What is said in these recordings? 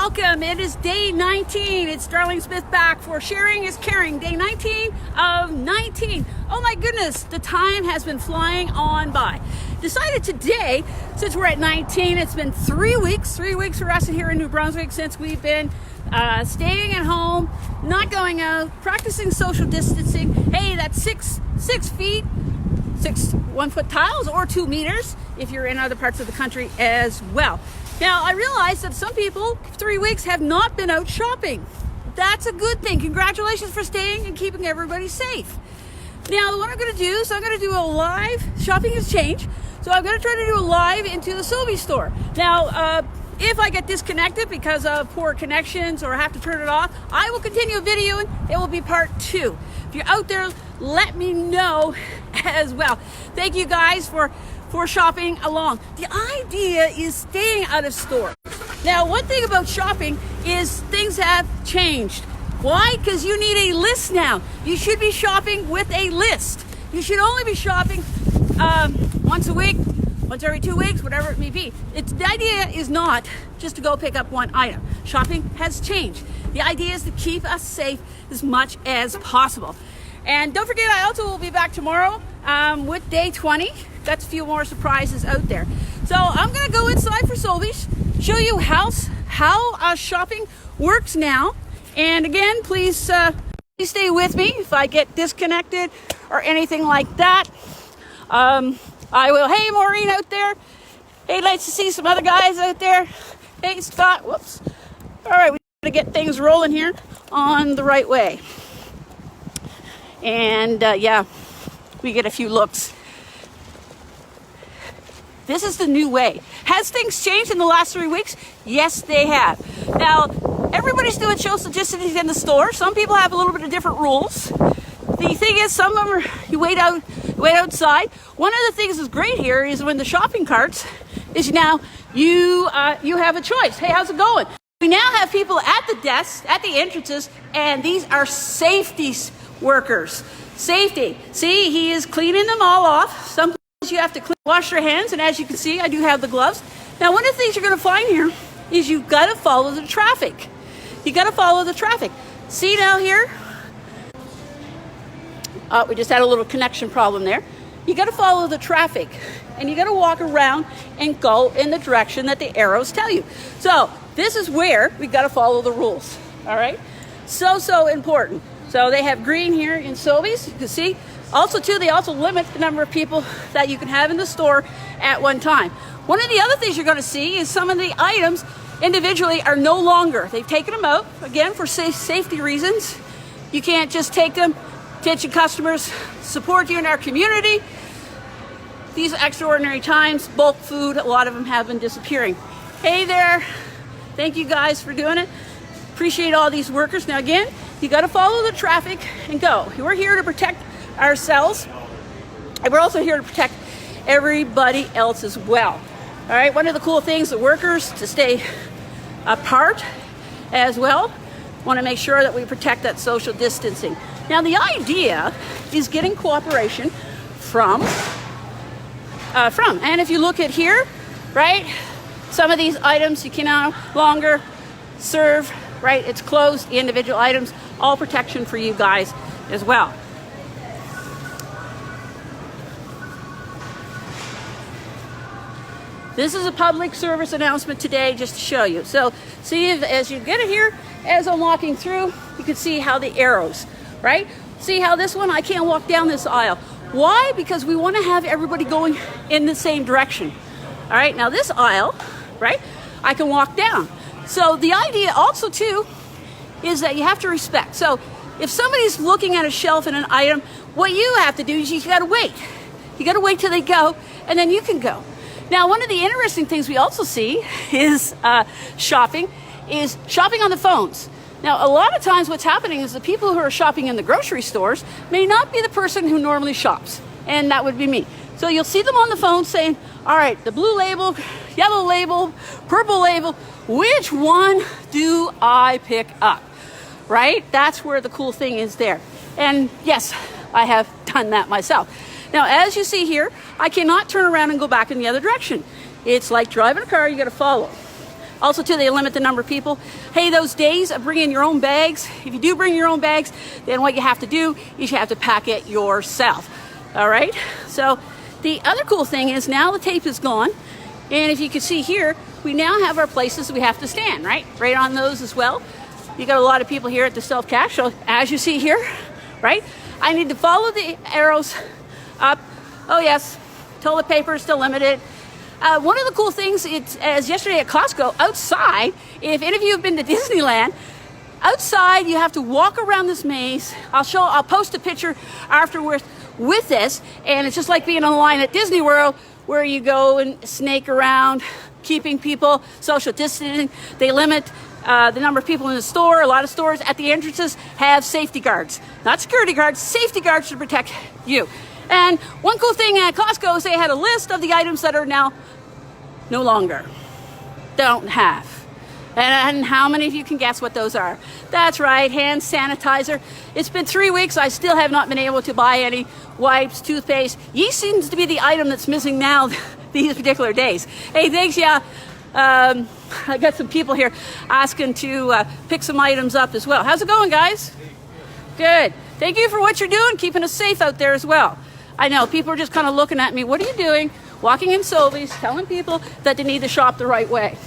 welcome. It is day 19. It's Darlene Smith back for Sharing is Caring, day 19 of 19. Oh my goodness, the time has been flying on by. Decided today, since we're at 19, it's been 3 weeks for us here in New Brunswick since we've been staying at home, not going out, practicing social distancing. Hey, that's 6 feet, 6 1-foot tiles, or 2 meters if you're in other parts of the country as well. Now, I realize that some people, 3 weeks, have not been out shopping. That's a good thing. Congratulations for staying and keeping everybody safe. Now, what I'm going to do is I'm going to do a live, shopping has changed, so I'm going to try to do a live into the Sobeys store. Now, if I get disconnected because of poor connections or I have to turn it off, I will continue videoing. It will be part 2. If you're out there, let me know as well. Thank you guys for shopping along. The idea is staying out of store. Now, one thing about shopping is things have changed. Why? Because you need a list now. You should be shopping with a list. You should only be shopping once a week, once every 2 weeks, whatever it may be. The idea is not just to go pick up one item. Shopping has changed. The idea is to keep us safe as much as possible. And don't forget, I also will be back tomorrow with day 20. Got a few more surprises out there. So I'm going to go inside for Sobeys, show you how shopping works now. And again, please stay with me if I get disconnected or anything like that. I will. Hey, Maureen out there. Hey, nice to see some other guys out there. Hey, Scott. Whoops. All right, we got to get things rolling here on the right way. And yeah, we get a few looks. This is the new way. Has things changed in the last 3 weeks? Yes, they have. Now, everybody's doing social distancing in the store. Some people have a little bit of different rules. The thing is, some of them are, you wait outside. One of the things that's great here is when the shopping carts is now you have a choice. Hey, how's it going? We now have people at the desks, at the entrances, and these are safety workers. Safety. See, he is cleaning them all off. Sometimes you have to wash your hands, and as you can see, I do have the gloves. Now, one of the things you're going to find here is you've got to follow the traffic. You got to follow the traffic. See now here? We just had a little connection problem there. You got to follow the traffic, and you got to walk around and go in the direction that the arrows tell you. So this is where we got to follow the rules. All right? So important. So they have green here in Sobeys. You can see. Also, too, they also limit the number of people that you can have in the store at one time. One of the other things you're going to see is some of the items individually are no longer. They've taken them out, again, for safety reasons. You can't just take them. Attention customers, support you in our community. These extraordinary times, bulk food, a lot of them have been disappearing. Hey there. Thank you guys for doing it. Appreciate all these workers. Now, again, you got to follow the traffic and go. We're here to protect ourselves, and we're also here to protect everybody else as well. All right, one of the cool things, the workers to stay apart as well. Want to make sure that we protect that social distancing. Now, the idea is getting cooperation from, and if you look at here, right, some of these items you can no longer serve, right, it's closed, the individual items, all protection for you guys as well. This is a public service announcement today just to show you. So see, as you get it here, as I'm walking through, you can see how the arrows, right? See how this one, I can't walk down this aisle. Why? Because we want to have everybody going in the same direction. All right, now this aisle, right, I can walk down. So the idea also too is that you have to respect. So if somebody's looking at a shelf and an item, what you have to do is you got to wait. You got to wait till they go, and then you can go. Now, one of the interesting things we also see is shopping on the phones. Now, a lot of times what's happening is the people who are shopping in the grocery stores may not be the person who normally shops, and that would be me. So you'll see them on the phone saying, all right, the blue label, yellow label, purple label, which one do I pick up? Right? That's where the cool thing is there. And yes, I have done that myself. Now, as you see here, I cannot turn around and go back in the other direction. It's like driving a car, you got to follow. Also, too, they limit the number of people. Hey, those days of bringing your own bags, if you do bring your own bags, then what you have to do is you have to pack it yourself. All right? So the other cool thing is now the tape is gone. And if you can see here, we now have our places we have to stand, right? Right on those as well. You got a lot of people here at the self-cash. So as you see here, right? I need to follow the arrows up. Oh yes, toilet paper is still limited. One of the cool things, it's as yesterday at Costco, outside, if any of you have been to Disneyland, outside you have to walk around this maze. I'll post a picture afterwards with this, and it's just like being in a line at Disney World where you go and snake around, keeping people social distancing. They limit the number of people in the store. A lot of stores at the entrances have safety guards, not security guards, safety guards to protect you. And one cool thing at Costco is they had a list of the items that are now no longer, don't have. And how many of you can guess what those are? That's right, hand sanitizer. It's been 3 weeks. I still have not been able to buy any wipes, toothpaste. Yeast seems to be the item that's missing now these particular days. Hey, thanks, yeah. I got some people here asking to pick some items up as well. How's it going, guys? Good. Thank you for what you're doing, keeping us safe out there as well. I know, people are just kind of looking at me. What are you doing? Walking in Sobeys, telling people that they need to shop the right way.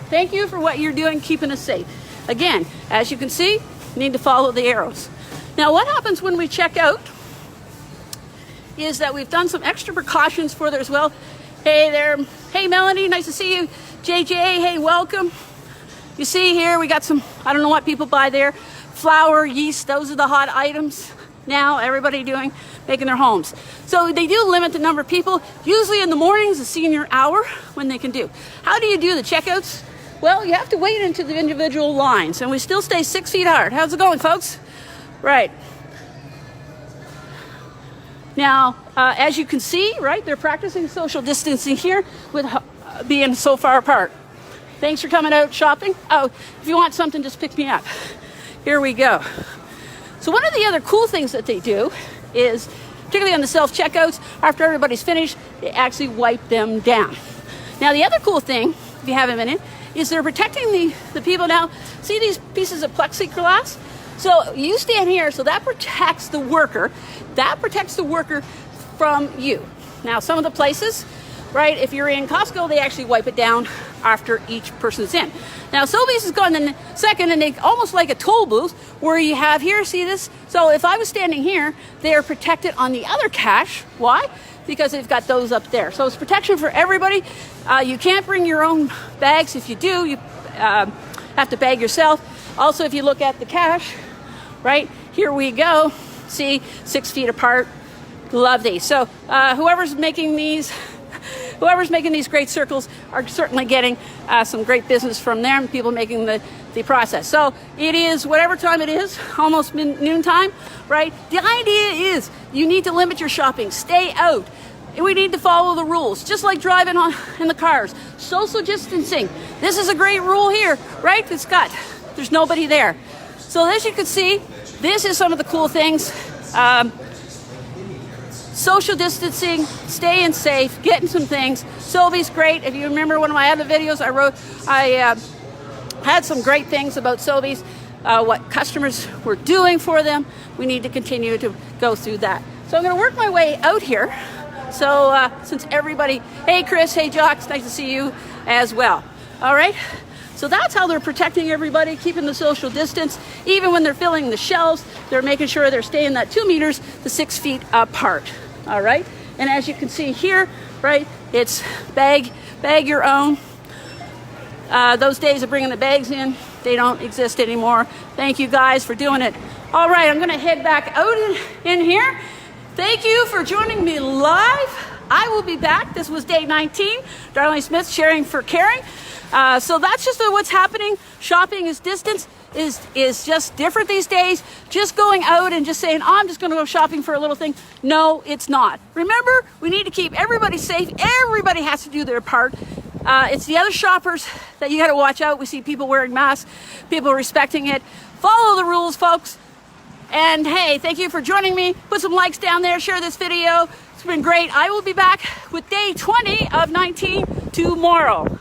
Thank you for what you're doing, keeping us safe. Again, as you can see, you need to follow the arrows. Now, what happens when we check out is that we've done some extra precautions for there as well. Hey there. Hey, Melanie, nice to see you. JJ, hey, welcome. You see here, we got some, I don't know what people buy there. Flour, yeast, those are the hot items now, everybody making their homes. So they do limit the number of people, usually in the mornings, the senior hour, when they can do. How do you do the checkouts? Well, you have to wait into the individual lines, and we still stay 6 feet apart. How's it going, folks? Right. Now, as you can see, right, they're practicing social distancing here with being so far apart. Thanks for coming out shopping. Oh, if you want something, just pick me up. Here we go. So one of the other cool things that they do is, particularly on the self-checkouts, after everybody's finished, they actually wipe them down. Now, the other cool thing, if you have a minute, is they're protecting the people now. See these pieces of plexiglass? So you stand here, so that protects the worker. That protects the worker from you. Now, some of the places, right, if you're in Costco, they actually wipe it down after each person's in. Now, Sobeys has gone in second, and they almost like a toll booth where you have here, see this? So if I was standing here, they are protected on the other cash. Why? Because they've got those up there. So it's protection for everybody. You can't bring your own bags. If you do, you have to bag yourself. Also, if you look at the cash, right, here we go. See, 6 feet apart. Love these. So whoever's making these great circles are certainly getting some great business from them, people making the process. So it is whatever time it is, almost noontime, right? The idea is you need to limit your shopping, stay out. We need to follow the rules, just like driving in the cars. Social distancing. This is a great rule here, right? There's nobody there. So as you can see, this is some of the cool things. Social distancing, staying safe, getting some things. Sobeys, great. If you remember one of my other videos I had some great things about Sobeys, what customers were doing for them. We need to continue to go through that. So I'm going to work my way out here. So since everybody, hey Chris, hey Jock, nice to see you as well. All right. So that's how they're protecting everybody, keeping the social distance. Even when they're filling the shelves, they're making sure they're staying that 2 meters to 6 feet apart. All right. And as you can see here, right, it's bag your own. Those days of bringing the bags in, they don't exist anymore. Thank you guys for doing it. All right, I'm going to head back out in here. Thank you for joining me live. I will be back. This was day 19. Darlene Smith, sharing for caring. So that's just what's happening. Shopping is distance, is just different these days. Just going out and just saying, oh, I'm just going to go shopping for a little thing. No, it's not. Remember, we need to keep everybody safe. Everybody has to do their part. It's the other shoppers that you got to watch out. We see people wearing masks, people respecting it. Follow the rules, folks. And hey, thank you for joining me. Put some likes down there, share this video. It's been great. I will be back with day 20 of 19 tomorrow.